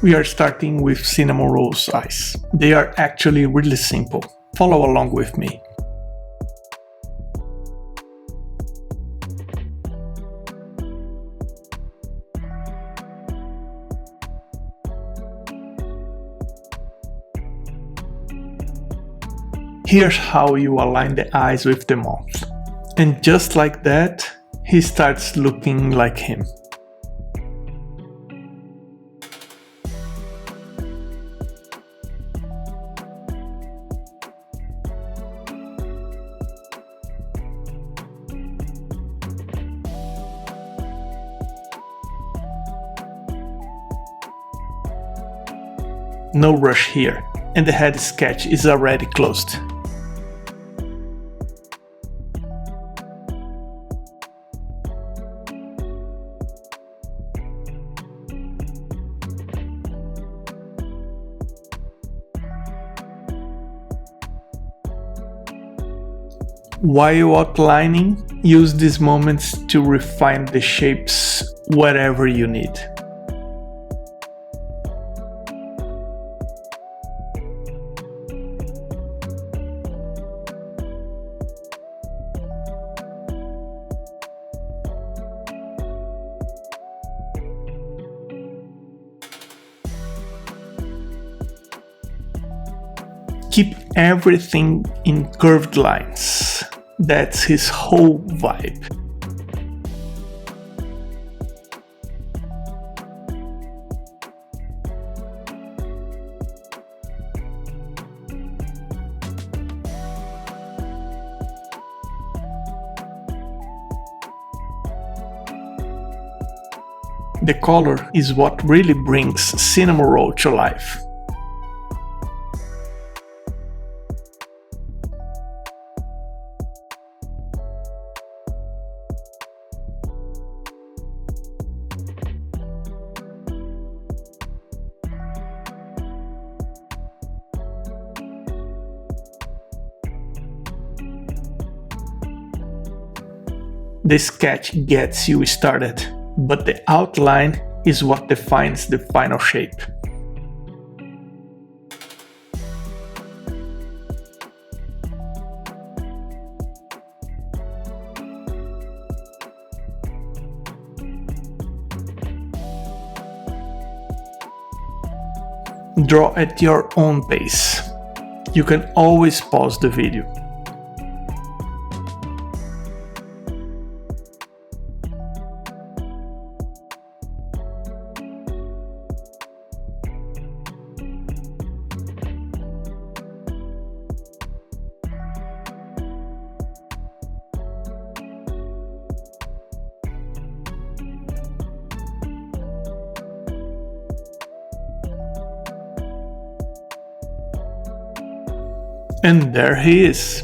We are starting with Cinnamoroll's eyes. They are actually really simple. Follow along with me. Here's how you align the eyes with the mouth. And just like that, he starts looking like him. No rush here, and the head sketch is already closed. While outlining, use these moments to refine the shapes wherever you need. Keep everything in curved lines. That's his whole vibe. The color is what really brings Cinnamoroll to life. The sketch gets you started, but the outline is what defines the final shape. Draw at your own pace. You can always pause the video. And there he is.